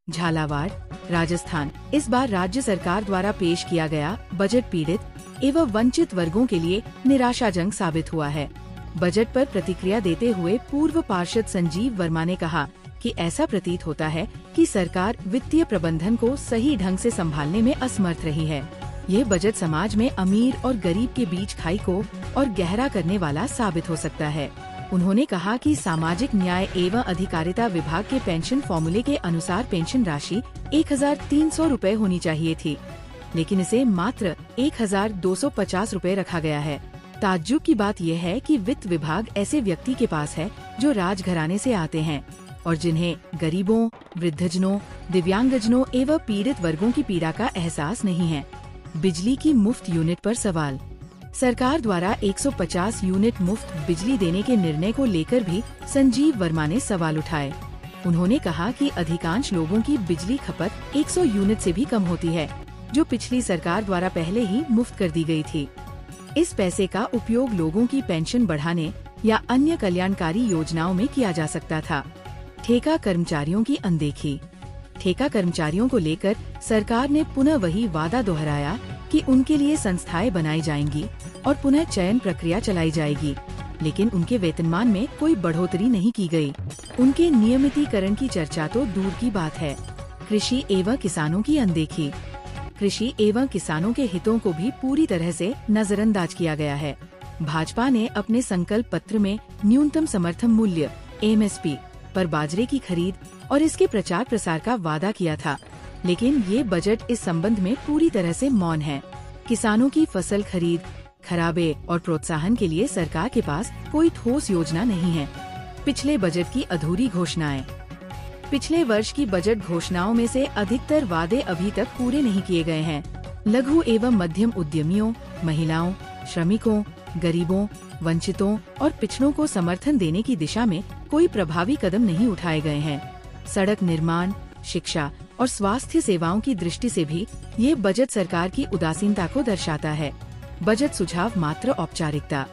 झालावाड़, राजस्थान। इस बार राज्य सरकार द्वारा पेश किया गया बजट पीड़ित एवं वंचित वर्गों के लिए निराशाजनक साबित हुआ है। बजट पर प्रतिक्रिया देते हुए पूर्व पार्षद संजीव वर्मा ने कहा कि ऐसा प्रतीत होता है कि सरकार वित्तीय प्रबंधन को सही ढंग से संभालने में असमर्थ रही है। ये बजट समाज में अमीर और गरीब के बीच खाई को और गहरा करने वाला साबित हो सकता है। उन्होंने कहा कि सामाजिक न्याय एवं अधिकारिता विभाग के पेंशन फॉर्मूले के अनुसार पेंशन राशि 1,300 रूपए होनी चाहिए थी, लेकिन इसे मात्र 1,250 रूपए रखा गया है। ताज्जुब की बात यह है कि वित्त विभाग ऐसे व्यक्ति के पास है जो राजघराने से आते हैं और जिन्हें गरीबों, वृद्धजनों, दिव्यांगजनों एवं पीड़ित वर्गों की पीड़ा का एहसास नहीं है। बिजली की मुफ्त यूनिट पर सवाल। सरकार द्वारा 150 यूनिट मुफ्त बिजली देने के निर्णय को लेकर भी संजीव वर्मा ने सवाल उठाए। उन्होंने कहा कि अधिकांश लोगों की बिजली खपत 100 यूनिट से भी कम होती है, जो पिछली सरकार द्वारा पहले ही मुफ्त कर दी गई थी। इस पैसे का उपयोग लोगों की पेंशन बढ़ाने या अन्य कल्याणकारी योजनाओं में किया जा सकता था। ठेका कर्मचारियों की अनदेखी। ठेका कर्मचारियों को लेकर सरकार ने पुनः वही वादा दोहराया कि उनके लिए संस्थाएं बनाई जाएंगी और पुनः चयन प्रक्रिया चलाई जाएगी, लेकिन उनके वेतनमान में कोई बढ़ोतरी नहीं की गई। उनके नियमितीकरण की चर्चा तो दूर की बात है। कृषि एवं किसानों की अनदेखी। कृषि एवं किसानों के हितों को भी पूरी तरह से नजरअंदाज किया गया है। भाजपा ने अपने संकल्प पत्र में न्यूनतम समर्थन मूल्य (MSP) पर बाजरे की खरीद और इसके प्रचार प्रसार का वादा किया था, लेकिन ये बजट इस संबंध में पूरी तरह से मौन है। किसानों की फसल खरीद, खराबे और प्रोत्साहन के लिए सरकार के पास कोई ठोस योजना नहीं है। पिछले बजट की अधूरी घोषणाएं। पिछले वर्ष की बजट घोषणाओं में से अधिकतर वादे अभी तक पूरे नहीं किए गए हैं। लघु एवं मध्यम उद्यमियों, महिलाओं, श्रमिकों, गरीबों, वंचितों और पिछड़ों को समर्थन देने की दिशा में कोई प्रभावी कदम नहीं उठाए गए हैं। सड़क निर्माण, शिक्षा और स्वास्थ्य सेवाओं की दृष्टि से भी ये बजट सरकार की उदासीनता को दर्शाता है। बजट सुझाव मात्र औपचारिकता।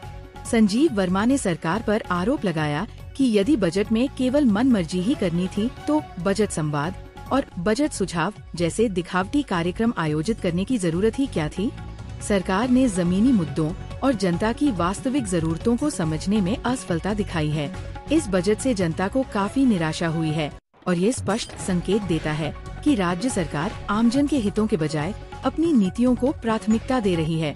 संजीव वर्मा ने सरकार पर आरोप लगाया कि यदि बजट में केवल मनमर्जी ही करनी थी तो बजट संवाद और बजट सुझाव जैसे दिखावटी कार्यक्रम आयोजित करने की जरूरत ही क्या थी। सरकार ने जमीनी मुद्दों और जनता की वास्तविक जरूरतों को समझने में असफलता दिखाई है। इस बजट से जनता को काफी निराशा हुई है और ये स्पष्ट संकेत देता है कि राज्य सरकार आमजन के हितों के बजाय अपनी नीतियों को प्राथमिकता दे रही है।